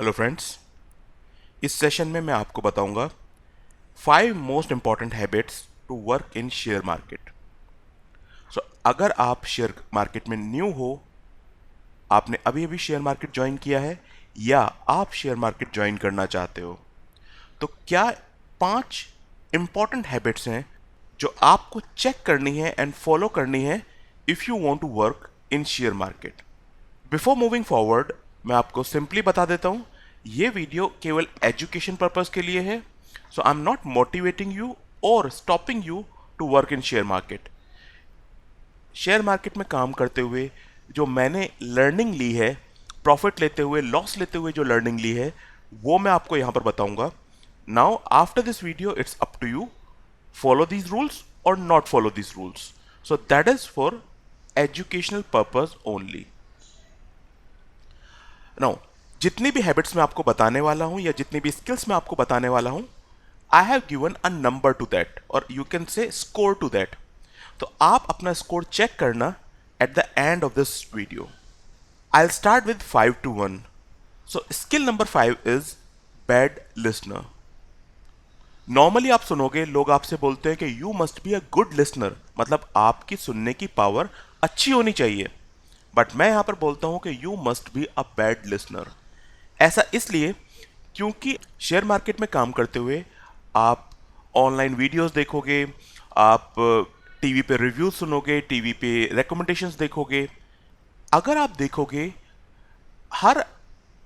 Hello friends, इस session में मैं आपको बताऊंगा 5 most important habits to work in share market. अगर आप शेयर मार्केट में न्यू हो, आपने अभी अभी शेयर मार्केट ज्वाइन किया है या आप शेयर मार्केट ज्वाइन करना चाहते हो, तो क्या 5 इंपॉर्टेंट हैबिट्स हैं जो आपको चेक करनी है एंड फॉलो करनी है if you want to work in share market. Before moving forward, मैं आपको सिंपली बता देता हूं, ये वीडियो केवल एजुकेशन पर्पस के लिए है। So I am not motivating you और stopping you to work in share market. Share market में काम करते हुए जो मैंने लर्निंग ली है, प्रॉफिट लेते हुए, लॉस लेते हुए जो लर्निंग ली है, वो मैं आपको यहां पर बताऊंगा। Now after this video it's up to you, follow these rules और not follow these rules. So that is for educational purpose only. Now जितनी भी हैबिट्स मैं आपको बताने वाला हूं या जितनी भी स्किल्स मैं आपको बताने वाला हूं, I have given a number to that और you can say score to that. तो आप अपना स्कोर चेक करना at the end of this video. I start with 5 to 1। So skill number 5 is bad listener. Normally आप सुनोगे, लोग आपसे बोलते हैं कि you must be a good listener, मतलब आपकी सुनने की पावर अच्छी होनी चाहिए। बट मैं यहां पर बोलता हूं कि you must be a bad listener. ऐसा इसलिए क्योंकि शेयर मार्केट में काम करते हुए आप ऑनलाइन वीडियोस देखोगे, आप टीवी पे रिव्यूज सुनोगे, टीवी पे रिकमेंडेशंस देखोगे। अगर आप देखोगे, हर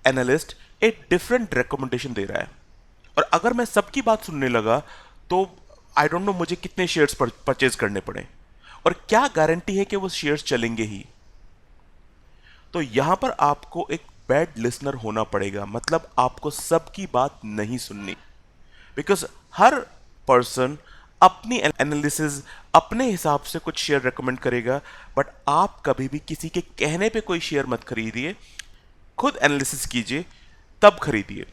एनालिस्ट एक डिफरेंट रिकमेंडेशन दे रहा है, और अगर मैं सबकी बात सुनने लगा तो आई डोंट नो मुझे कितने शेयर्स परचेज करने पड़े, और क्या गारंटी है कि वो शेयर्स चलेंगे ही। तो यहां पर आपको एक बैड लिसनर होना पड़ेगा, मतलब आपको सबकी बात नहीं सुननी। बिकॉज हर पर्सन अपनी एनालिसिस, अपने हिसाब से कुछ शेयर रेकमेंड करेगा, बट आप कभी भी किसी के कहने पे कोई शेयर मत खरीदिए, खुद एनालिसिस कीजिए तब खरीदिए।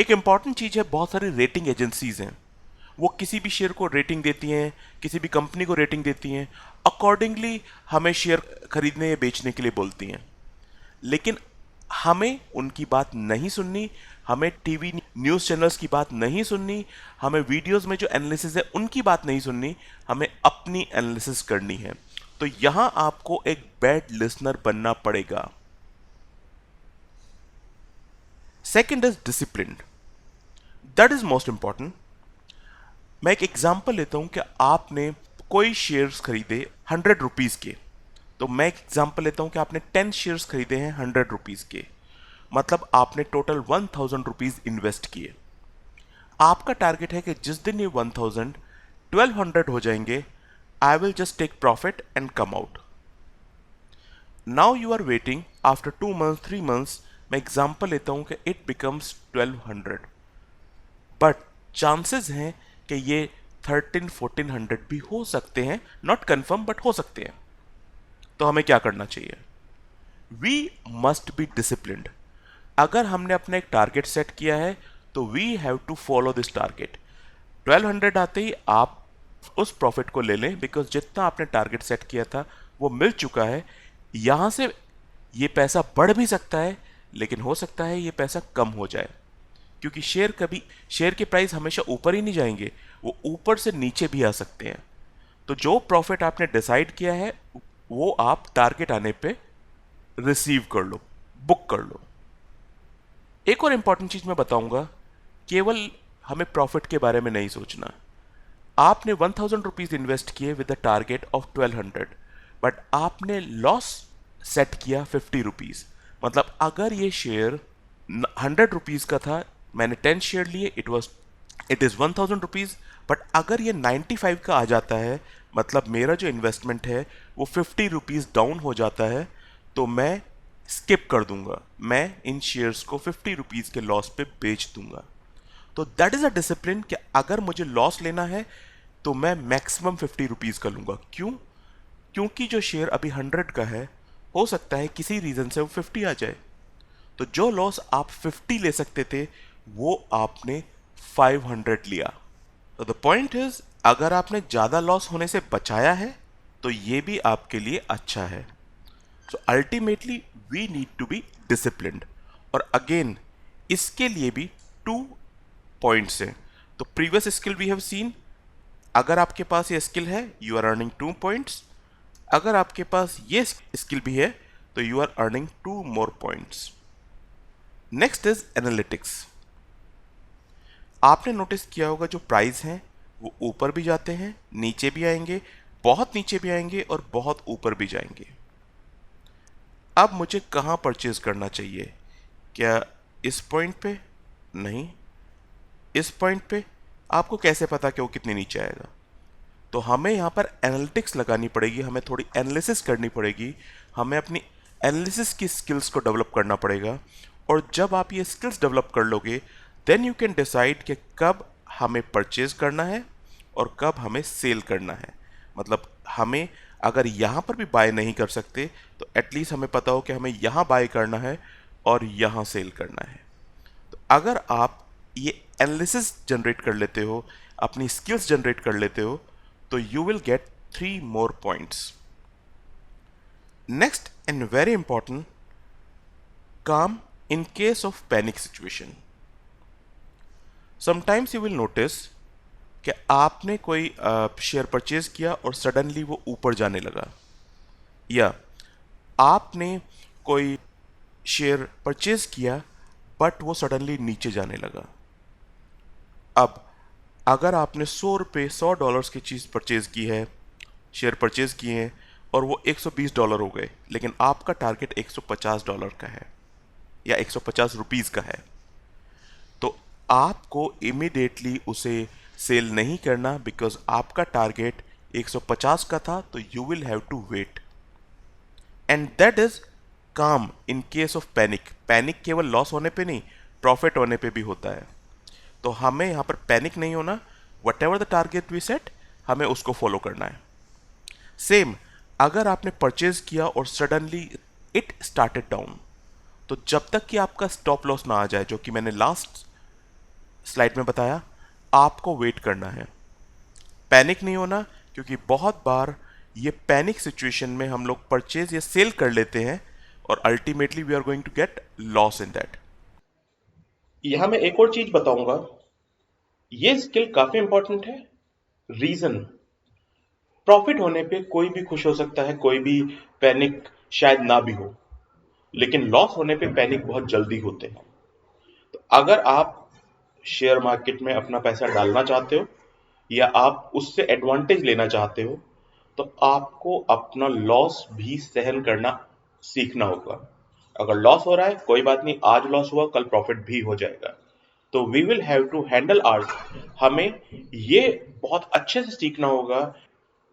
एक इंपॉर्टेंट चीज है, बहुत सारी रेटिंग एजेंसीज हैं, वो किसी भी शेयर को रेटिंग देती हैं, किसी भी कंपनी को रेटिंग देती हैं, अकॉर्डिंगली हमें शेयर खरीदने या बेचने के लिए बोलती हैं। लेकिन हमें उनकी बात नहीं सुननी, हमें टीवी न्यूज़ चैनल्स की बात नहीं सुननी, हमें वीडियोस में जो एनालिसिस है उनकी बात नहीं सुननी, हमें अपनी एनालिसिस करनी है। तो यहां आपको एक बैड लिसनर बनना पड़ेगा। Second is discipline. That is most important. मैं एक एग्जांपल लेता हूं कि आपने कोई शेयर्स खरीदे 100 रुपीज के। तो मैं एक एग्जांपल लेता हूं कि आपने 10 शेयर्स खरीदे हैं 100 रुपीज के, मतलब आपने टोटल 1000 रुपीज इन्वेस्ट किए। आपका टारगेट है कि जिस दिन ये 1200 हो जाएंगे, I will just take profit and come out. Now you are waiting after 2 months 3 months, मैं एग्जांपल लेता हूं कि इट बिकम्स 1200, बट चांसेस हैं कि ये 1300-1400 भी हो सकते हैं, नॉट कंफर्म बट हो सकते हैं। तो हमें क्या करना चाहिए? We must be disciplined. अगर हमने अपना एक टारगेट सेट किया है तो we have to follow this target. 1200 आते ही आप उस प्रॉफिट को ले लें, बिकॉज जितना आपने टारगेट सेट किया था वो मिल चुका है। यहां से ये पैसा बढ़ भी सकता है, लेकिन हो सकता है ये पैसा कम हो जाए, क्योंकि शेयर के प्राइस हमेशा ऊपर ही नहीं जाएंगे, वो ऊपर से नीचे भी आ सकते हैं। तो जो प्रॉफिट आपने डिसाइड किया है वो आप टारगेट आने पे रिसीव कर लो, बुक कर लो। एक और इंपॉर्टेंट चीज मैं बताऊंगा, केवल हमें प्रॉफिट के बारे में नहीं सोचना। आपने 1000 रुपीज इन्वेस्ट किए with the target of 1200, but आपने लॉस सेट किया 50 रुपीज। मतलब अगर ये शेयर 100 रुपीज का था, मैंने 10 शेयर लिए, इट इज 1000 रुपीज, बट अगर ये 95 का आ जाता है, मतलब मेरा जो इन्वेस्टमेंट है वो 50 रुपीज डाउन हो जाता है, तो मैं स्किप कर दूंगा, मैं इन शेयर्स को 50 रुपीज के लॉस पे बेच दूंगा। तो दैट इज अ डिसिप्लिन कि अगर मुझे लॉस लेना है तो मैं मैक्सिमम 50 रुपीज का लूंगा। क्यों? क्योंकि जो शेयर अभी 100 का है, हो सकता है किसी रीजन से वो 50 आ जाए। तो जो लॉस आप 50 ले सकते थे वो आपने 500 लिया। तो द पॉइंट इज, अगर आपने ज्यादा लॉस होने से बचाया है तो ये भी आपके लिए अच्छा है। So ultimately we need to be disciplined. और अगेन, इसके लिए भी 2 पॉइंट्स हैं। तो previous skill we have seen, अगर आपके पास ये स्किल है यू आर अर्निंग 2 पॉइंट्स, अगर आपके पास ये स्किल भी है तो you are earning 2 more points. Next is analytics. आपने नोटिस किया होगा जो प्राइस हैं वो ऊपर भी जाते हैं, नीचे भी आएंगे, बहुत नीचे भी आएंगे और बहुत ऊपर भी जाएंगे। अब मुझे कहाँ परचेज करना चाहिए? क्या इस पॉइंट पे? नहीं। इस पॉइंट पे? आपको कैसे पता कि वो कितने नीचे आएगा? तो हमें यहाँ पर एनालिटिक्स लगानी पड़ेगी, हमें थोड़ी एनालिसिस करनी पड़ेगी, हमें अपनी एनालिसिस की स्किल्स को डेवलप करना पड़ेगा। और जब आप ये स्किल्स डेवलप कर लोगे देन यू कैन डिसाइड कि कब हमें परचेज करना है और कब हमें सेल करना है। मतलब हमें अगर यहाँ पर भी बाय नहीं कर सकते तो एटलीस्ट हमें पता हो कि हमें यहाँ बाय करना है और यहाँ सेल करना है। तो अगर आप ये एनालिसिस जनरेट कर लेते हो, अपनी स्किल्स जनरेट कर लेते हो, तो you will get 3 more points. Next and very important, calm in case of panic situation. Sometimes you will notice कि आपने कोई शेयर परचेज किया और सडनली वो ऊपर जाने लगा, या आपने कोई शेयर परचेज किया बट वो सडनली नीचे जाने लगा। अब अगर आपने $100 की चीज़ परचेज की है, शेयर परचेज किए हैं और वो $120 हो गए, लेकिन आपका टारगेट $150 का है या ₹150 का है, तो आपको इमीडिएटली उसे सेल नहीं करना, बिकॉज आपका टारगेट 150 का था, तो you will have to wait. And that is calm in case of panic. Panic केवल लॉस होने पे नहीं, प्रॉफिट होने पे भी होता है। तो हमें यहाँ पर पैनिक नहीं होना, whatever the target we set हमें उसको फॉलो करना है। सेम अगर आपने परचेज किया और सडनली इट स्टार्टेड डाउन, तो जब तक कि आपका स्टॉप लॉस ना आ जाए, जो कि मैंने लास्ट स्लाइड में बताया, आपको वेट करना है। पैनिक नहीं होना, क्योंकि बहुत बार ये पैनिक सिचुएशन में हम लोग परचेज या सेल कर लेते हैं और ultimately we are going to get loss in that. यहां मैं एक और चीज बताऊंगा, ये स्किल काफी इंपॉर्टेंट है। रीजन, प्रॉफिट होने पे कोई भी खुश हो सकता है, कोई भी पैनिक शायद ना भी हो, लेकिन लॉस होने पे पैनिक बहुत जल्दी होते हैं। तो अगर आप शेयर मार्केट में अपना पैसा डालना चाहते हो या आप उससे एडवांटेज लेना चाहते हो, तो आपको अपना लॉस भी सहन करना सीखना होगा। अगर लॉस हो रहा है कोई बात नहीं, आज लॉस हुआ कल प्रॉफिट भी हो जाएगा। तो we will have to handle ours. हमें ये बहुत अच्छे से सीखना होगा।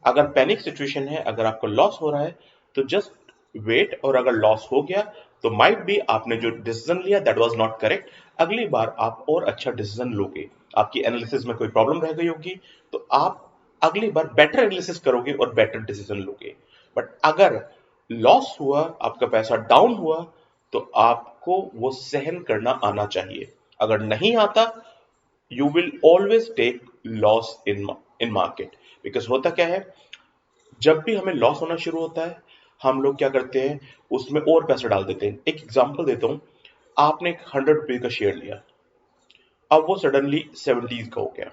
अगर पैनिक सिचुएशन है, अगर आपको लॉस हो रहा है, तो जस्ट वेट, और अगर लॉस हो गया तो माइट भी आपने जो डिसीजन लिया दैट वाज नॉट करेक्ट, अगली बार आप और अच्छा डिसीजन लोगे। आपकी एनालिसिस में कोई प्रॉब्लम रह गई होगी तो आप अगली बार बेटर एनालिसिस करोगे और बेटर डिसीजन लोगे। बट अगर लॉस हुआ, आपका पैसा डाउन हुआ, तो आपको वो सहन करना आना चाहिए। अगर नहीं आता, you will always take loss in market. Because होता क्या है, जब भी हमें लॉस होना शुरू होता है, हम लोग क्या करते हैं, उसमें और पैसा डाल देते हैं। एक एग्जांपल देता हूं, आपने एक ₹100 का शेयर लिया, अब वो सडनली 70 का हो गया,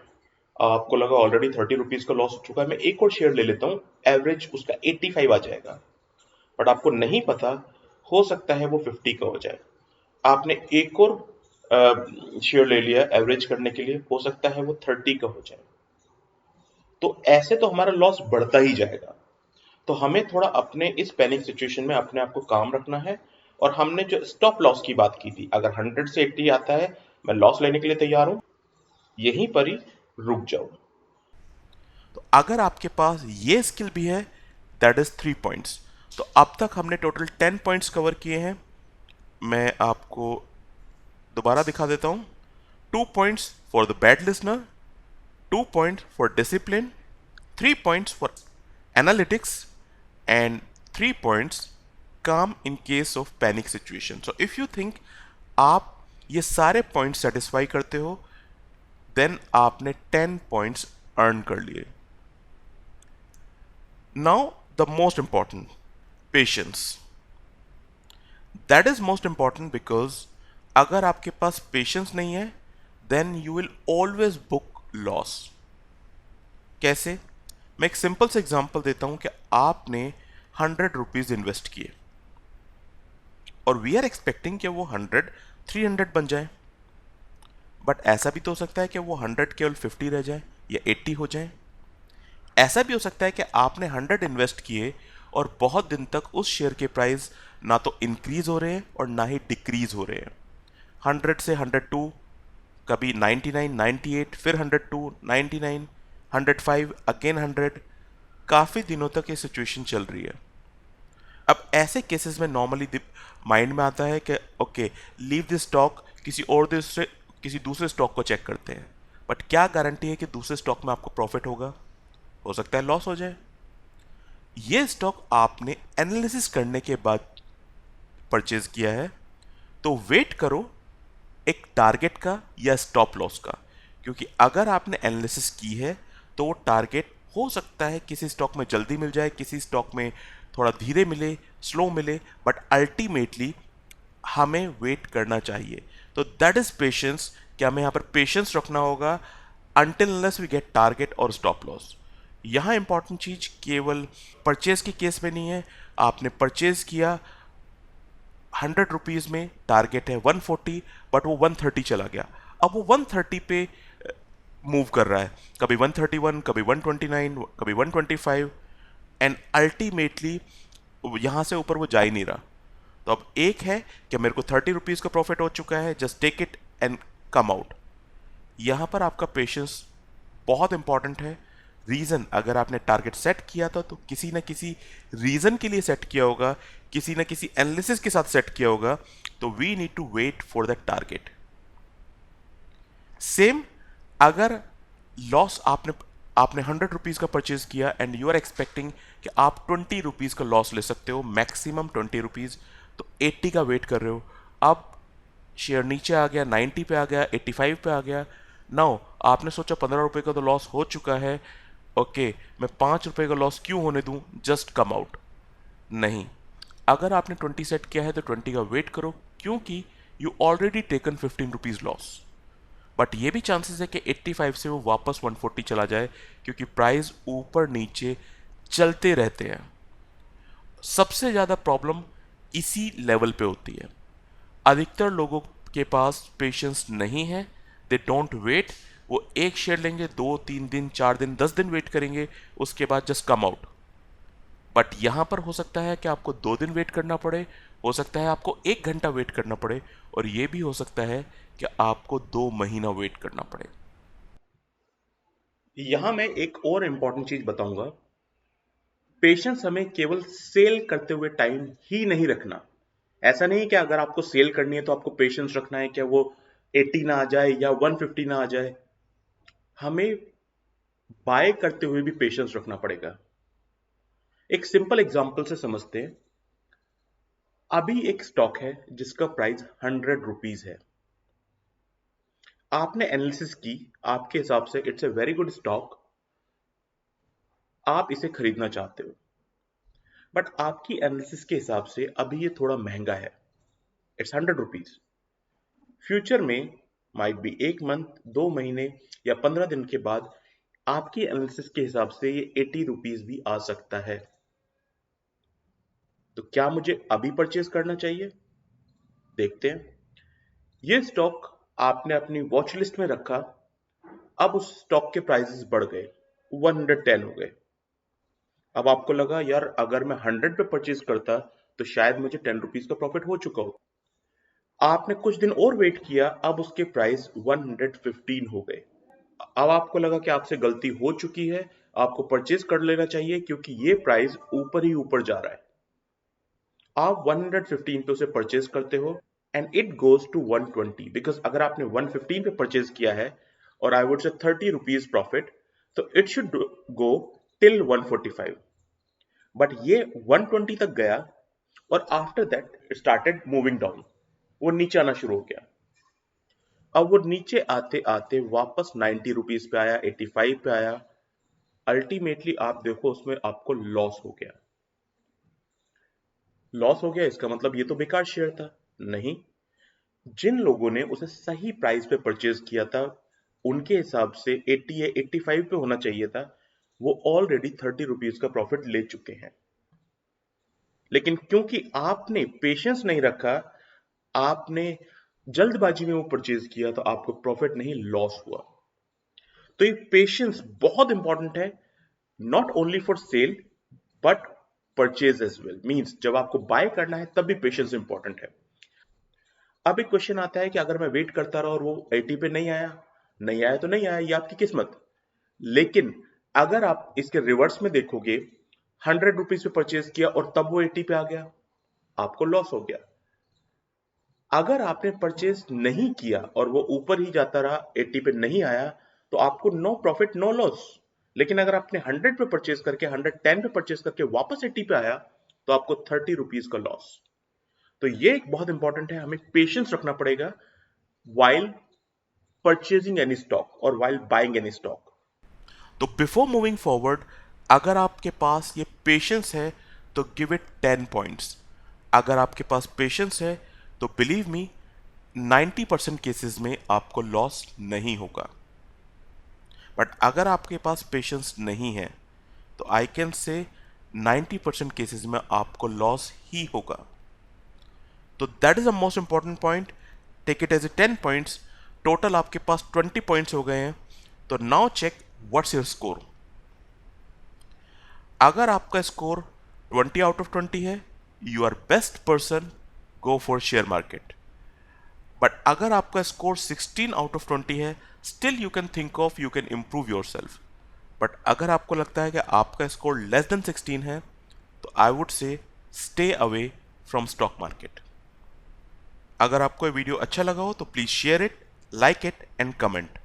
आपको लगा ऑलरेडी ₹30 का लॉस हो चुका है, मैं एक और शेयर ले लेता हूं, एवरेज उसका 85 आ जाएगा। बट आपको नहीं पता, हो सकता है वो 50 का हो जाए। आपने एक और शेयर ले लिया एवरेज करने के लिए, हो सकता है वो 30 का हो जाए। तो ऐसे तो हमारा लॉस बढ़ता ही जाएगा। तो हमें थोड़ा अपने इस पैनिक सिचुएशन में अपने आप को काम रखना है। और हमने जो स्टॉप लॉस की बात की थी, अगर 100 से 80 आता है, मैं लॉस लेने के लिए तैयार हूं, यहीं पर ही रुक जाओ। तो अगर आपके पास ये स्किल भी है, दैट इज 3 पॉइंट्स। तो अब तक हमने टोटल 10 पॉइंट्स कवर किए हैं। मैं आपको दोबारा दिखा देता हूं। 2 points for the bad listener, 2 points for discipline, 3 points for analytics, and 3 points calm in case of panic situation. So if you think आप ये सारे पॉइंट्स सेटिस्फाई करते हो, देन आपने 10 पॉइंट्स अर्न कर लिए। Now the most important, patience. That is most important because अगर आपके पास पेशेंस नहीं है then you will always book loss. कैसे? मैं एक सिंपल से एग्जांपल देता हूं कि आपने 100 रुपीज इन्वेस्ट किए और वी आर एक्सपेक्टिंग कि वो 300 बन जाए। बट ऐसा भी तो हो सकता है कि वो 100 केवल 50 रह जाए या 80 हो जाए। ऐसा भी हो सकता है कि आपने 100 इन्वेस्ट किए और बहुत दिन तक उस शेयर के प्राइस ना तो इंक्रीज हो रहे हैं और ना ही डिक्रीज हो रहे हैं। 100 से 102, कभी 99, 98, फिर 102, 99, 105, अगेन 100, काफ़ी दिनों तक ये सिचुएशन चल रही है। अब ऐसे केसेस में नॉर्मली माइंड में आता है कि ओके, लीव दिस स्टॉक, किसी दूसरे स्टॉक को चेक करते हैं। बट क्या गारंटी है कि दूसरे स्टॉक में आपको प्रॉफिट होगा? हो सकता है लॉस हो जाए। ये स्टॉक आपने एनालिसिस करने के बाद परचेज किया है, तो वेट करो एक टारगेट का या स्टॉप लॉस का। क्योंकि अगर आपने एनालिसिस की है तो वो टारगेट हो सकता है किसी स्टॉक में जल्दी मिल जाए, किसी स्टॉक में थोड़ा धीरे मिले, स्लो मिले, बट अल्टीमेटली हमें वेट करना चाहिए। तो दैट इज पेशेंस, कि हमें यहाँ पर पेशेंस रखना होगा until unless we get target और स्टॉप लॉस। यहाँ इंपॉर्टेंट चीज केवल परचेज के केस में नहीं है। आपने परचेज किया 100 रुपीज में, टारगेट है 140, बट वो 130 चला गया। अब वो 130 पे मूव कर रहा है, कभी 131, कभी 129, कभी 125, एंड अल्टीमेटली यहां से ऊपर वो जा ही नहीं रहा। तो अब एक है कि मेरे को 30 रुपीज का प्रॉफिट हो चुका है, just take it and come out. यहां पर आपका पेशेंस बहुत इंपॉर्टेंट है। रीजन, अगर आपने टारगेट सेट किया था तो किसी ना किसी रीजन के लिए सेट किया होगा, किसी ना किसी एनालिसिस के साथ सेट किया होगा। तो we need to wait for that target. Same, अगर लॉस आपने आपने 100 रुपीज का परचेज किया एंड यू आर एक्सपेक्टिंग कि आप 20 रुपीज का लॉस ले सकते हो, मैक्सिमम 20 रुपीज, तो 80 का वेट कर रहे हो। अब शेयर नीचे आ गया, 90 पे आ गया, 85 पे आ गया। नाउ आपने सोचा 15 रुपए का तो लॉस हो चुका है, ओके, मैं 5 रुपए का लॉस क्यों होने दूं, जस्ट कम आउट। नहीं, अगर आपने 20 सेट किया है तो 20 का वेट करो, क्योंकि you already taken 15 rupees loss. But ये भी चांसेस है कि 85 से वो वापस 140 चला जाए, क्योंकि प्राइस ऊपर नीचे चलते रहते हैं। सबसे ज़्यादा प्रॉब्लम इसी लेवल पे होती है। अधिकतर लोगों के पास पेशेंस नहीं है, दे डोंट वेट। वो एक शेयर लेंगे, 2 3 दिन, 4 दिन, 10 दिन वेट करेंगे, उसके बाद जस्ट कम आउट। बट यहां पर हो सकता है कि आपको 2 दिन वेट करना पड़े, हो सकता है आपको 1 घंटा वेट करना पड़े, और ये भी हो सकता है कि आपको 2 महीना वेट करना पड़े। यहां मैं एक और इंपॉर्टेंट चीज बताऊंगा। पेशेंस हमें केवल सेल करते हुए टाइम ही नहीं रखना। ऐसा नहीं कि अगर आपको सेल करनी है तो आपको पेशेंस रखना है कि वो 80 ना आ जाए या 150 ना आ जाए। हमें बाय करते हुए भी पेशेंस रखना पड़ेगा। एक सिंपल एग्जांपल से समझते हैं। अभी एक स्टॉक है जिसका प्राइस 100 रुपीज है। आपने एनालिसिस की, आपके हिसाब से it's a very good stock, आप इसे खरीदना चाहते हो। बट आपकी एनालिसिस के हिसाब से अभी ये थोड़ा महंगा है, इट्स 100 रुपीज। फ्यूचर में माइट बी 1 मंथ, 2 महीने या 15 दिन के बाद आपकी एनालिसिस के हिसाब से ये 80 रुपीज भी आ सकता है। तो क्या मुझे अभी परचेज करना चाहिए? देखते हैं। ये स्टॉक आपने अपनी वॉच लिस्ट में रखा, अब उस स्टॉक के प्राइसेस बढ़ गए, 110 हो गए। अब आपको लगा यार अगर मैं 100 पे परचेज करता तो शायद मुझे 10 रुपीज का प्रॉफिट हो चुका हो। आपने कुछ दिन और वेट किया, अब उसके प्राइस 115 हो गए। अब आपको लगा कि आपसे गलती हो चुकी है, आपको परचेज कर लेना चाहिए क्योंकि ये प्राइस ऊपर ही ऊपर जा रहा है। आप 115 पे उसे परचेज करते हो and it goes to 120, because अगर आपने 115 पे परचेज किया है और आई वुड से 30 रुपीज प्रॉफिट, तो it should go till 145। But ये 120 तक गया और after that it started moving down, वो नीचे आना शुरू हो गया। अब वो नीचे आते आते वापस 90 रुपीज पे आया, 85 पे आया। अल्टीमेटली आप देखो उसमें आपको लॉस हो गया। लॉस हो गया इसका मतलब ये तो बेकार शेयर था? नहीं, जिन लोगों ने उसे सही प्राइस पे परचेज किया था, उनके हिसाब से 80 या 85 पे होना चाहिए था, वो ऑलरेडी 30 रुपीज का प्रॉफिट ले चुके हैं। लेकिन क्योंकि आपने पेशेंस नहीं रखा, आपने जल्दबाजी में वो परचेज किया, तो आपको प्रॉफिट नहीं लॉस हुआ। तो ये पेशेंस बहुत इंपॉर्टेंट है, not only for sale but purchase as well. Means जब आपको बाय करना है तब भी पेशेंस इंपॉर्टेंट है। अब एक क्वेश्चन आता है कि अगर मैं वेट करता रहा और वो 80 पे नहीं आया, नहीं आया तो नहीं आया, ये आपकी किस्मत। लेकिन अगर आप इसके रिवर्स में देखोगे, 100 रुपीज पे परचेज किया और तब वो 80 पे आ गया, आपको लॉस हो गया। अगर आपने परचेज नहीं किया और वो ऊपर ही जाता रहा, 80 पे नहीं आया, तो आपको नो प्रॉफिट नो लॉस। लेकिन अगर आपने 100 पे परचेज करके 110 पे परचेज करके वापस 80 पे आया, तो आपको 30 रुपीज का लॉस। तो ये एक बहुत इंपॉर्टेंट है, हमें पेशेंस रखना पड़ेगा while purchasing any stock or while buying any stock. तो बिफोर मूविंग फॉरवर्ड, अगर आपके पास ये पेशेंस है तो गिव इट 10 पॉइंट्स। अगर आपके पास पेशेंस है तो बिलीव मी, 90% केसेस में आपको लॉस नहीं होगा। बट अगर आपके पास पेशेंस नहीं है तो आई कैन से 90% केसेस में आपको लॉस ही होगा। तो that is the most important point. Take it as a 10 points. Total आपके पास 20 पॉइंट्स हो गए हैं। तो now check what's your score. अगर आपका स्कोर 20 आउट ऑफ 20 है, you are best person, go for share market. But अगर आपका स्कोर 16 आउट ऑफ 20 है, still you can think of, you can improve yourself. But अगर आपको लगता है कि आपका स्कोर लेस देन 16 है, तो आई वुड से stay away from stock market. अगर आपको ये वीडियो अच्छा लगा हो तो please share it, like it and comment.